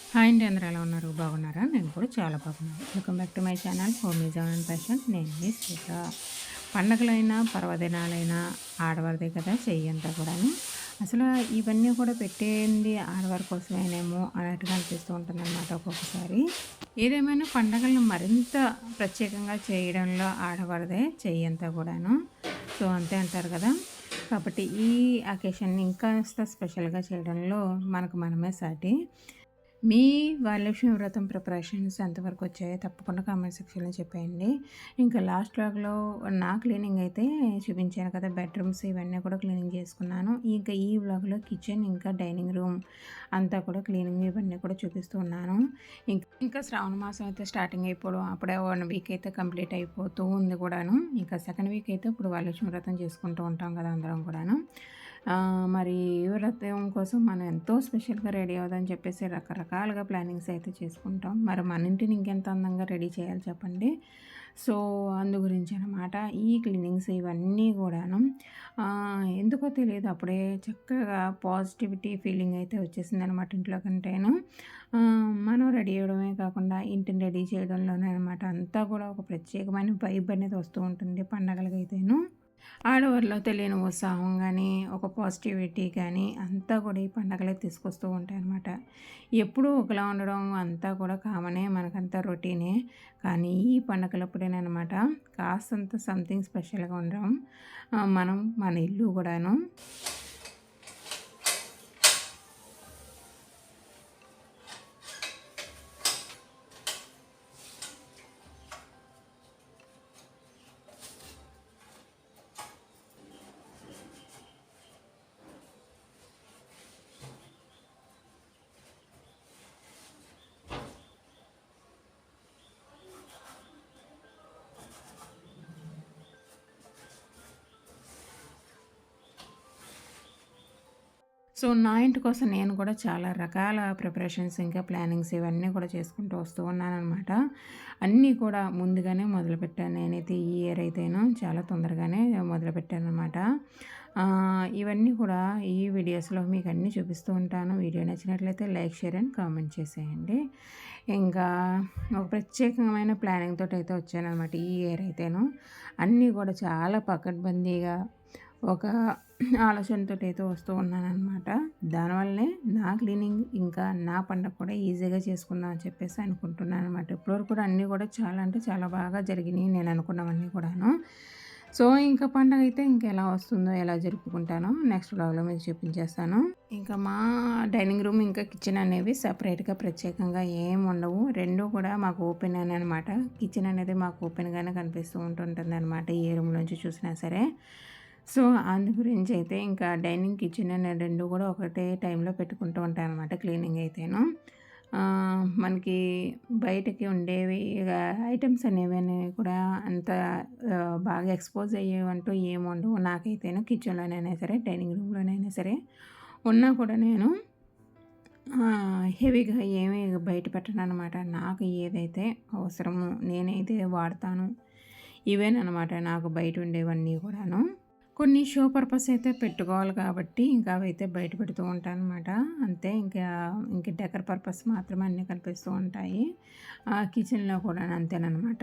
Hi అండి, అందరూ ఎలా ఉన్నారు? బాగున్నారా? నేను కూడా చాలా బాగున్నాను. Welcome back to my channel home is and fashion. నేను మీ శ్వేత. పండగలైనా పర్వదినాలైనా ఆడవారిదే కదా చెయ్యంతా కూడాను. అసలు ఇవన్నీ కూడా పెట్టేంది ఆడవారి కోసమేనేమో అన్నట్టుగా అనిపిస్తూ ఉంటుందన్నమాట ఒక్కొక్కసారి. ఏదేమైనా పండగలను మరింత ప్రత్యేకంగా చేయడంలో ఆడవారిదే చెయ్యంతా కూడాను. సో అంతే అంటారు కదా. కాబట్టి ఈ అకేషన్‌ని ఇంకాస్త స్పెషల్‌గా చేయడంలో మనకు మనమే సాటి. మీ వరలక్ష్మి వ్రతం ప్రిపరేషన్స్ ఎంతవరకు వచ్చాయో తప్పకుండా కామెంట్ సెక్షన్‌లో చెప్పేయండి. ఇంకా లాస్ట్ వ్లాగ్‌లో నా క్లీనింగ్ అయితే చూపించాను కదా! బెడ్‌రూమ్స్ ఇవన్నీ కూడా క్లీనింగ్ చేసుకున్నాను. ఇంకా ఈ వ్లాగ్‌లో కిచెన్ ఇంకా డైనింగ్ రూమ్ అంతా కూడా క్లీనింగ్ ఇవన్నీ కూడా చూపిస్తూ ఉన్నాను. ఇంకా శ్రావణ మాసం అయితే స్టార్టింగ్ అయిపోవడం అప్పుడే 1 వీక్ అయితే కంప్లీట్ అయిపోతూ ఉంది కూడాను. ఇంకా సెకండ్ వీక్ అయితే ఇప్పుడు వరలక్ష్మి వ్రతం చేసుకుంటూ ఉంటాం కదా అందరం కూడాను. మరి ఈ వ్రతం కోసం మనం ఎంతో స్పెషల్‌గా రెడీ అవుదామని చెప్పేసి రకరకాలుగా ప్లానింగ్స్ అయితే చేసుకుంటాం. మరి మన ఇంటిని ఇంకెంత అందంగా రెడీ చేయాలి చెప్పండి. సో, అందు గురించి అనమాట ఈ క్లీనింగ్స్ ఇవన్నీ కూడాను. ఎందుకో తెలియదు అప్పుడే చక్కగా పాజిటివిటీ ఫీలింగ్ అయితే వచ్చేసిందనమాట ఇంట్లో కంటేను. మనం రెడీ అవ్వడమే కాకుండా ఇంటిని రెడీ చేయడంలోనే అనమాట అంతా కూడా ఒక ప్రత్యేకమైన వైబ్ అనేది వస్తూ ఉంటుంది పండగలకైతేను. ఆడవారిలో తెలియని ఉత్సాహం గానీ, ఒక పాజిటివిటీ గానీ అంతా కూడా ఈ పండగలే తీసుకొస్తూ ఉంటాయనమాట. ఎప్పుడూ ఒకలా ఉండడం అంతా కూడా కామనే, మనకంతా రొటీనే. కానీ ఈ పండగలప్పుడేననమాట కాస్తంత సంథింగ్ స్పెషల్‌గా ఉండడం. మనం మన ఇల్లు గూడాను. సో, నా ఇంటి కోసం నేను కూడా చాలా రకాల ప్రిపరేషన్స్ ఇంకా ప్లానింగ్స్ ఇవన్నీ కూడా చేసుకుంటూ వస్తూ ఉన్నాననమాట. అన్నీ కూడా ముందుగానే మొదలుపెట్టాను. నేనైతే ఈ ఇయర్ అయితేను చాలా తొందరగానే మొదలుపెట్టాననమాట. ఇవన్నీ కూడా ఈ వీడియోస్‌లో మీకు అన్నీ చూపిస్తూ ఉంటాను. వీడియో నచ్చినట్లయితే లైక్, షేర్ అండ్ కామెంట్ చేసేయండి. ఇంకా ఒక ప్రత్యేకమైన ప్లానింగ్ తోటైతే వచ్చాననమాట ఈ ఇయర్ అయితేను. అన్నీ కూడా చాలా పకడ్బందీగా ఒక ఆలోచనతోటైతే వస్తూ ఉన్నాననమాట. దానివల్లనే నా క్లీనింగ్ ఇంకా నా పండగ కూడా ఈజీగా చేసుకుందాం అని చెప్పేసి అనుకుంటున్నాననమాట. ఇప్పటివరకు కూడా అన్నీ కూడా చాలా అంటే చాలా బాగా జరిగినాయి నేను అనుకున్నవన్నీ కూడాను. సో, ఇంకా పండగ అయితే ఇంకెలా వస్తుందో, ఎలా జరుపుకుంటానో నెక్స్ట్ వ్లాగ్‌లో మీకు చూపించేస్తాను. ఇంకా మా డైనింగ్ రూమ్ ఇంకా కిచెన్ అనేవి సెపరేట్‌గా ప్రత్యేకంగా ఏమి ఉండవు. 2 కూడా మాకు ఓపెన్ అనమాట. కిచెన్ అనేది మాకు ఓపెన్‌గానే కనిపిస్తూ ఉంటుంటుందనమాట. ఏ రూమ్‌లోంచి చూసినా సరే. సో, అందు గురించి అయితే ఇంకా డైనింగ్, కిచెన్ అనే 2 కూడా ఒకటే టైంలో పెట్టుకుంటూ ఉంటాననమాట క్లీనింగ్ అయితేను. మనకి బయటకి ఉండేవి ఇగ ఐటెమ్స్ అనేవి కూడా అంత బాగా ఎక్స్‌పోజ్ అయ్యేవంటూ ఏమి ఉండవు. నాకైతేను కిచెన్‌లోనైనా సరే, డైనింగ్ రూమ్‌లోనైనా సరే ఉన్నా కూడా నేను హెవీగా ఏమీ బయట పెట్టననమాట. నాకు ఏదైతే అవసరమో నేనైతే వాడతాను ఇవేననమాట నాకు బయట ఉండేవన్నీ కూడాను. కొన్ని షో పర్పస్ అయితే పెట్టుకోవాలి కాబట్టి ఇంకా అవైతే బయట పెడుతూ ఉంటానన్నమాట. అంతే ఇంక డెకర్ పర్పస్ మాత్రమే అన్నీ కనిపిస్తూ ఉంటాయి. కిచెన్‌లో కూడా అంతేననమాట.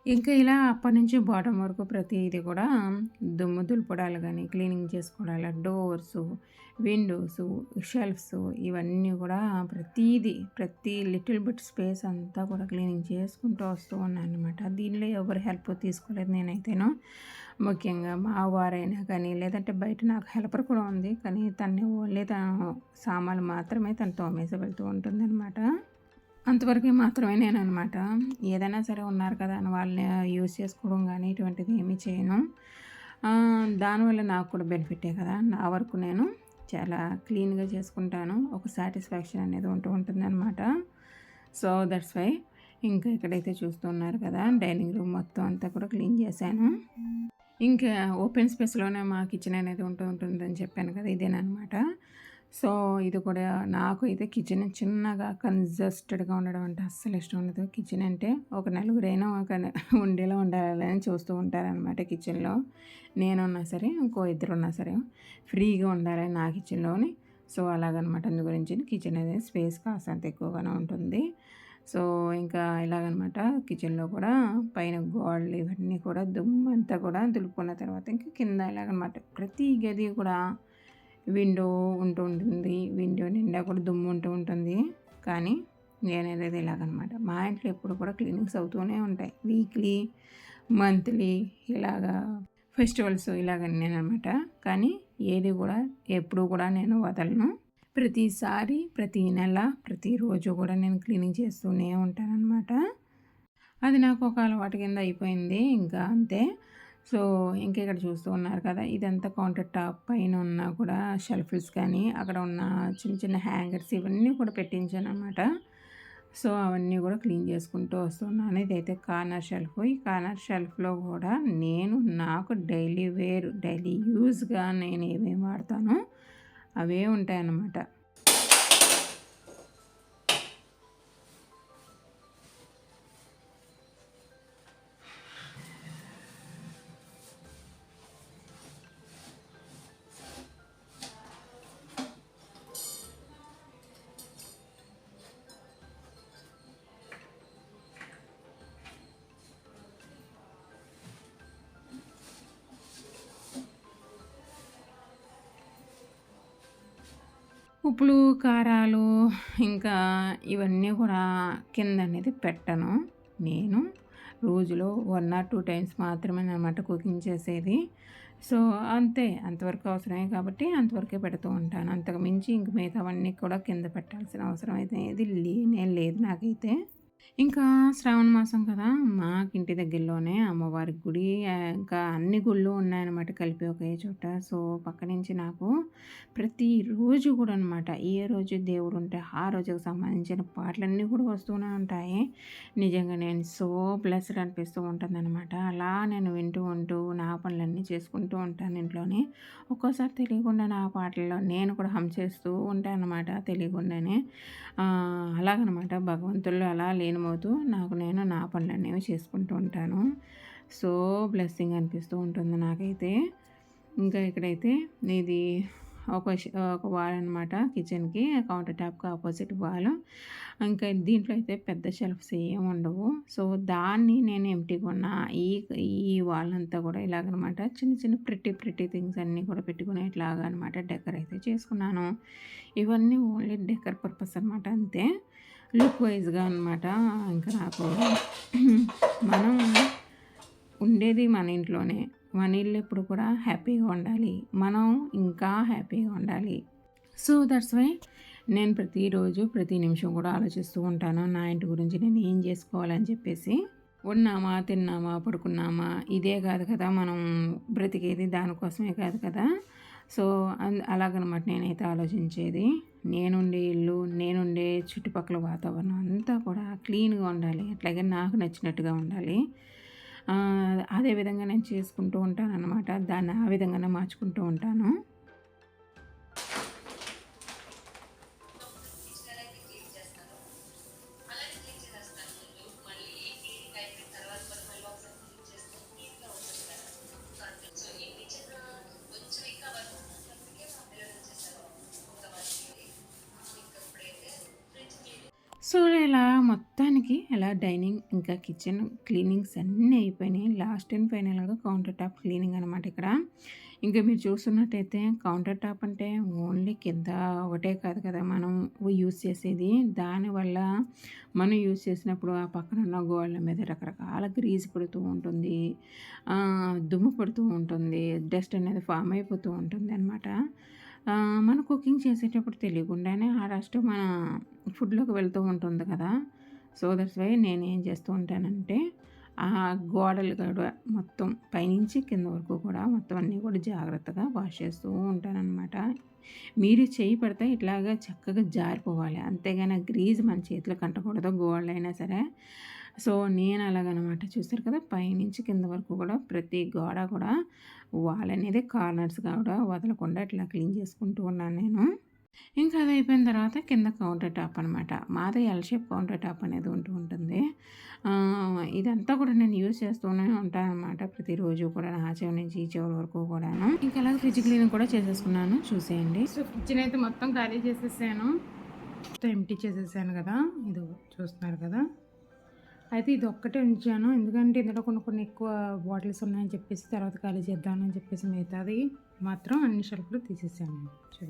ఇంకా ఇలా అప్పటినుంచి బాటమ్ వరకు ప్రతీది కూడా దుమ్ము దులపడాలు గానీ, క్లీనింగ్ చేసుకోవడాలు, డోర్సు, విండోసు, షెల్ఫ్సు ఇవన్నీ కూడా ప్రతి లిటిల్ బిట్ స్పేస్ అంతా కూడా క్లీనింగ్ చేసుకుంటూ వస్తూ ఉన్నాననమాట. దీనిలో ఎవరి హెల్ప్ తీసుకోలేదు నేనైతేను. ముఖ్యంగా మా వారైనా కానీ, లేదంటే బయట నాకు హెల్పర్ కూడా ఉంది. కానీ ఓన్లీ తను సామాన్లు మాత్రమే తను తోమేసి వెళ్తూ ఉంటుందనమాట. అంతవరకే మాత్రమే నేననమాట. ఏదైనా సరే ఉన్నారు కదా అని వాళ్ళని యూజ్ చేసుకోవడం గానీ, ఇటువంటిది ఏమీ చేయను. దానివల్ల నాకు కూడా బెనిఫిట్టే కదా! నా వరకు నేను చాలా క్లీన్‌గా చేసుకుంటాను. ఒక సాటిస్ఫాక్షన్ అనేది ఉంటుందనమాట. సో, దట్స్ వై ఇంకా ఇక్కడైతే చూస్తున్నారు కదా! డైనింగ్ రూమ్ మొత్తం అంతా కూడా క్లీన్ చేశాను. ఇంకా ఓపెన్ స్పేస్‌లోనే మా కిచెన్ అనేది ఉంటుందని చెప్పాను కదా! ఇదేననమాట. సో, ఇది కూడా నాకు అయితే కిచెన్ చిన్నగా కన్జస్టెడ్‌గా ఉండడం అంటే అస్సలు ఇష్టం ఉండదు. కిచెన్ అంటే ఒక నలుగురైనా ఉండేలా ఉండాలని చూస్తూ ఉంటారనమాట కిచెన్‌లో. నేనున్నా సరే, ఇంకో ఇద్దరున్నా సరే ఫ్రీగా ఉండాలని నా కిచెన్‌లోని. సో, అలాగనమాట. అందు గురించి కిచెన్ అనేది స్పేస్ కాస్తంత ఎక్కువగానే ఉంటుంది. సో, ఇంకా ఇలాగనమాట కిచెన్‌లో కూడా పైన గోడలు ఇవన్నీ కూడా దుమ్మంతా కూడా దులుపుకున్న తర్వాత ఇంకా కింద ఇలాగనమాట. ప్రతి గది కూడా విండో ఉంటూ ఉంటుంది. విండో నిండా కూడా దుమ్ము ఉంటూ ఉంటుంది. కానీ నేననేది ఇలాగనమాట. మా ఇంట్లో ఎప్పుడు కూడా క్లీనింగ్స్ అవుతూనే ఉంటాయి. వీక్లీ, మంత్లీ ఇలాగా ఫెస్టివల్స్ ఇలాగనేనమాట. కానీ ఏది కూడా ఎప్పుడు కూడా నేను వదలను. ప్రతిసారి, ప్రతి నెల, ప్రతిరోజు కూడా నేను క్లీనింగ్ చేస్తూనే ఉంటాననమాట. అది నాకు ఒక అలవాటు కింద అయిపోయింది. ఇంకా అంతే. సో, ఇంక ఇక్కడ చూస్తూ ఉన్నారు కదా! ఇదంతా కౌంటర్ టాప్ పైన ఉన్న కూడా షెల్ఫ్స్ కానీ, అక్కడ ఉన్న చిన్న చిన్న హ్యాంగర్స్ ఇవన్నీ కూడా పెట్టించాననమాట. సో, అవన్నీ కూడా క్లీన్ చేసుకుంటూ వస్తున్నాను. ఇదైతే కార్నర్ షెల్ఫ్. ఈ కార్నర్ షెల్ఫ్‌లో కూడా నేను నాకు డైలీ వేర్, డైలీ యూజ్‌గా నేను ఏమేమి వాడతానో అవే ఉంటాయన్నమాట. ఉప్పులు, కారాలు ఇంకా ఇవన్నీ కూడా కిందనేది పెట్టను. నేను రోజులో 1 ఆర్ 2 టైమ్స్ మాత్రమేననమాట కుకింగ్ చేసేది. సో, అంతే. అంతవరకు అవసరమే కాబట్టి అంతవరకే పెడుతూ ఉంటాను. అంతకు మించి ఇంక మిగతావన్నీ కూడా కింద పెట్టాల్సిన అవసరం అయితే ఏది లేనే లేదు నాకైతే. ఇంకా శ్రావణ మాసం కదా! మాకింటి దగ్గరలోనే అమ్మవారి గుడి ఇంకా అన్ని గుళ్ళు ఉన్నాయన్నమాట కలిపి ఒకే చోట. సో, పక్క నుంచి నాకు ప్రతిరోజు కూడా అనమాట ఏ రోజు దేవుడుంటే ఆ రోజుకి సంబంధించిన పాటలన్నీ కూడా వస్తూనే ఉంటాయి. నిజంగా నేను సో బ్లెస్డ్ అనిపిస్తూ ఉంటుందన్నమాట. అలా నేను వింటూ ఉంటూ నా పనులన్నీ చేసుకుంటూ ఉంటాను ఇంట్లోనే. ఒక్కోసారి తెలియకుండా నా పాటల్లో నేను కూడా హమ్ చేస్తూ ఉంటానన్నమాట తెలియకుండానే. అలాగనమాట భగవంతుల్లో అలా లీనమవుతూ నాకు నేను నా పనులనేవి చేసుకుంటూ ఉంటాను. సో బ్లెస్సింగ్ అనిపిస్తూ ఉంటుంది నాకైతే. ఇంకా ఇక్కడైతే ఇది ఒక వాల్ అనమాట కిచెన్‌కి కౌంటర్ టాప్‌కి ఆపోజిట్ వాల్. ఇంకా దీంట్లో అయితే పెద్ద షెల్ఫ్స్ ఏమి ఉండవు. సో దాన్ని నేను ఎంప్టీగా ఉన్న ఈ ఈ వాల్ అంతా కూడా ఇలాగనమాట చిన్న చిన్న ప్రిట్టి థింగ్స్ అన్నీ కూడా పెట్టుకునేట్లాగా అనమాట డెకర్ అయితే చేసుకున్నాను. ఇవన్నీ ఓన్లీ డెకర్ పర్పస్ అనమాట అంతే. లుక్ వైజ్‌గా అనమాట. ఇంకా నాకు మనం ఉండేది మన ఇంట్లోనే. మన ఇల్లు ఎప్పుడు కూడా హ్యాపీగా ఉండాలి. మనం ఇంకా హ్యాపీగా ఉండాలి. సో, దట్స్ వై నేను ప్రతిరోజు, ప్రతి నిమిషం కూడా ఆలోచిస్తూ ఉంటాను. నా ఇంటి గురించి నేను ఏం చేసుకోవాలని చెప్పేసి. ఉన్నామా, తిన్నామా, పడుకున్నామా ఇదే కాదు కదా! మనం బ్రతికేది దానికోసమే కాదు కదా! సో, అలాగనమాట నేనైతే ఆలోచించేది. నేనుండే ఇల్లు, నేనుండే చుట్టుపక్కల వాతావరణం అంతా కూడా క్లీన్‌గా ఉండాలి. అట్లాగే నాకు నచ్చినట్టుగా ఉండాలి. అదే విధంగా నేను చేసుకుంటూ ఉంటాననమాట. దాన్ని ఆ విధంగానే మార్చుకుంటూ ఉంటాను. సో, ఇలా మొత్తానికి ఇలా డైనింగ్ ఇంకా కిచెన్ క్లీనింగ్స్ అన్నీ అయిపోయినాయి. లాస్ట్ అండ్ ఫైనల్‌గా కౌంటర్ టాప్ క్లీనింగ్ అనమాట ఇక్కడ. ఇంకా మీరు చూస్తున్నట్టయితే కౌంటర్ టాప్ అంటే ఓన్లీ కింద ఒకటే కాదు కదా! మనం యూజ్ చేసేది. దానివల్ల మనం యూజ్ చేసినప్పుడు ఆ పక్కన ఉన్న గోడల మీద రకరకాల గ్రీస్ పడుతూ ఉంటుంది. దుమ్ము పడుతూ ఉంటుంది. డస్ట్ అనేది ఫామ్ అయిపోతూ ఉంటుందనమాట. మనం కుకింగ్ చేసేటప్పుడు తెలియకుండానే ఆ డస్ట్ మన ఫుడ్‌లోకి వెళ్తూ ఉంటుంది కదా! సో దట్స్ వై నేను ఏం చేస్తూ ఉంటానంటే ఆ గోడలు కూడా మొత్తం పైనుంచి కింద వరకు కూడా మొత్తం అన్నీ కూడా జాగ్రత్తగా వాష్ చేస్తూ ఉంటానన్నమాట. మీరు చేయి పడితే ఇట్లాగా చక్కగా జారిపోవాలి, అంతేగాని గ్రీజ్ మన చేతిలో కంటకూడదు, గోడలైనా సరే. సో నేను అలాగనమాట. చూస్తారు కదా, పైనుంచి కింద వరకు కూడా ప్రతి గోడ కూడా వాల్ అనేది కార్నర్స్ కూడా వదలకుండా ఇట్లా క్లీన్ చేసుకుంటూ ఉన్నాను నేను. ఇంకా అది అయిపోయిన తర్వాత కింద కౌంటర్ టాప్ అనమాట. మాది ఎల్ షేప్ కౌంటర్ టాప్ అనేది ఉంటుంది. ఇదంతా కూడా నేను యూజ్ చేస్తూనే ఉంటానన్నమాట ప్రతిరోజు కూడా, ఆ చెవి నుంచి ఈ చెవి వరకు కూడాను. ఇంకా అలాగే ఫ్రిడ్జ్ క్లీనింగ్ కూడా చేసేసుకున్నాను, చూసేయండి. సో ఫ్రిడ్జ్ని అయితే మొత్తం ఖాళీ చేసేసాను, మొత్తం ఎంటీ చేసేసాను కదా, ఇది చూస్తున్నారు కదా. అయితే ఇది ఒక్కటే ఉంచాను, ఎందుకంటే ఇందులో కొన్ని ఎక్కువ బాటిల్స్ ఉన్నాయని చెప్పేసి తర్వాత ఖాళీ చేద్దామని చెప్పేసి మిగతాది మాత్రం అన్ని షెల్ఫ్లు తీసేసాను.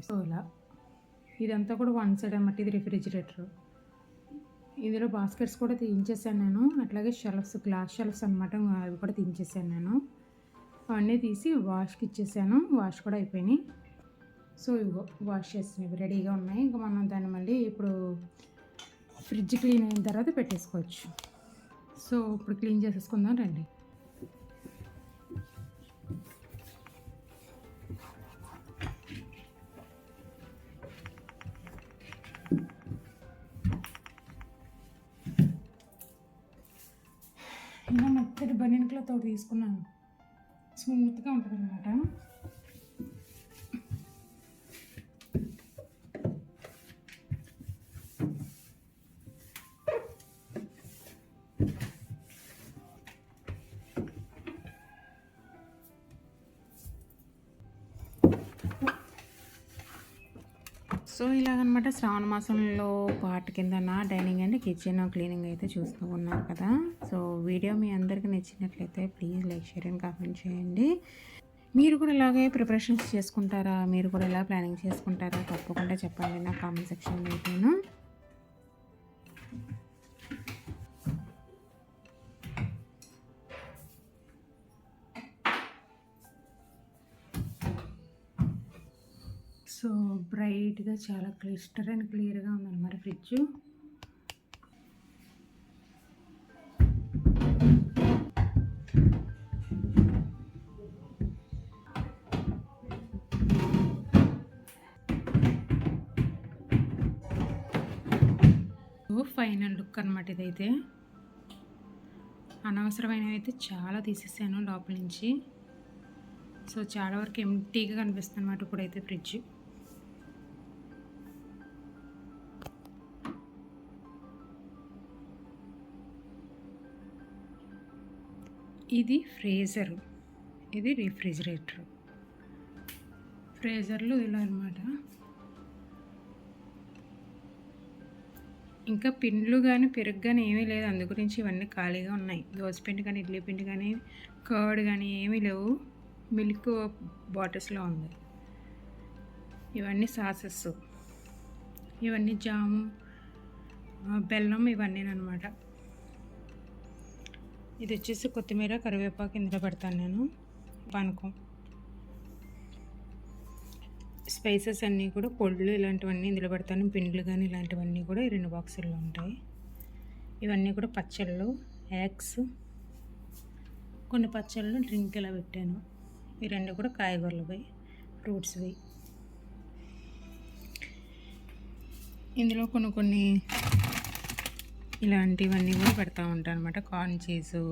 సో ఇలా ఇదంతా కూడా వన్ సైడ్ అన్నమాట. ఇది రిఫ్రిజిరేటర్, ఇందులో బాస్కెట్స్ కూడా తీయించేసాను నేను. అట్లాగే షెల్ఫ్స్, గ్లాస్ షెల్ఫ్స్ అనమాట, అవి కూడా తీయించేసాను నేను. అవన్నీ తీసి వాష్కి ఇచ్చేసాను, వాష్ కూడా అయిపోయినాయి. సో ఇవో వాష్ చేసినవి రెడీగా ఉన్నాయి. ఇంకా మనం దాన్ని మళ్ళీ ఇప్పుడు ఫ్రిడ్జ్ క్లీన్ అయిన తర్వాత పెట్టేసుకోవచ్చు. సో ఇప్పుడు క్లీన్ చేసేసుకుందాం రండి. ఇలా మెత్తటి బనీన్ క్లాత్ ఒకటి తీసుకున్నాను, స్మూత్గా ఉంటుంది అనమాట. సో ఇలాగనమాట శ్రావణ మాసంలో పార్ట్ కింద నా డైనింగ్ అండ్ కిచెన్ క్లీనింగ్ అయితే చూస్తూ ఉన్నారు కదా. సో వీడియో మీ అందరికీ నచ్చినట్లయితే please like, share and comment చేయండి. మీరు కూడా ఇలాగే ప్రిపరేషన్స్ చేసుకుంటారా, మీరు కూడా ఇలా ప్లానింగ్ చేసుకుంటారా, తప్పకుండా చెప్పండి నా కామెంట్ సెక్షన్లో అయితేను. సో బ్రైట్గా చాలా క్లిస్టర్ అండ్ క్లియర్గా ఉందన్నమాట ఫ్రిడ్జ్. ఫైనల్ లుక్ అనమాట ఇదైతే. అనవసరమైనవి అయితే చాలా తీసేసాను లోపల నుంచి. సో చాలా వరకు ఎంటీగా కనిపిస్తుంది అనమాట ఇప్పుడైతే ఫ్రిడ్జ్. ఇది ఫ్రీజర్, ఇది రిఫ్రిజిరేటర్. ఫ్రీజర్లు ఇలా అనమాట. ఇంకా పిండ్లు కానీ పెరుగు కానీ ఏమీ లేదు, అందు గురించి ఇవన్నీ ఖాళీగా ఉన్నాయి. దోసపిండి కానీ, ఇడ్లీ పిండి కానీ, కర్డ్ కానీ ఏమీ లేవు. మిల్క్ బాటిల్స్లో ఉంది. ఇవన్నీ సాసెస్, ఇవన్నీ జాము, బెల్లం, ఇవన్నీ అనమాట. ఇది వచ్చేసి కొత్తిమీర, కరివేపాకు ఇందులో పెడతాను నేను. పానకం, స్పైసెస్ అన్నీ కూడా, పొడులు ఇలాంటివన్నీ ఇందులో పెడతాను. పిండ్లు కానీ ఇలాంటివన్నీ కూడా ఈ 2 బాక్సుల్లో ఉంటాయి. ఇవన్నీ కూడా పచ్చళ్ళు, ఎగ్స్, కొన్ని పచ్చళ్ళు, డ్రింక్ ఇలా పెట్టాను. ఈ 2 కూడా కాయగూరలువి, ఫ్రూట్స్వి. ఇందులో కొన్ని ఇలాంటివన్నీ కూడా పెడతా ఉంటాను అనమాట. కార్న్ చీజు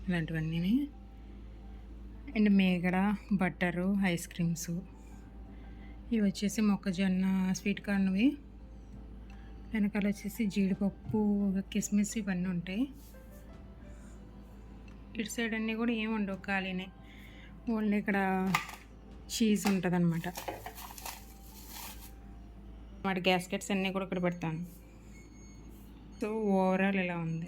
ఇలాంటివన్నీ. అండ్ మేగడ, బట్టరు, ఐస్ క్రీమ్స్. ఇవి వచ్చేసి మొక్కజొన్న స్వీట్ కార్న్వి. వెనకాల వచ్చేసి జీడిపప్పు, కిస్మిస్ ఇవన్నీ ఉంటాయి. ఇటు సైడ్ అన్నీ కూడా ఏమి ఉండవు, ఖాళీనే. ఓన్లీ ఇక్కడ చీజ్ ఉంటుంది అనమాట. వాటి గ్యాస్కెట్స్ అన్నీ కూడా ఇక్కడ పెడతాను. సో ఓవరాల్ ఇలా ఉంది.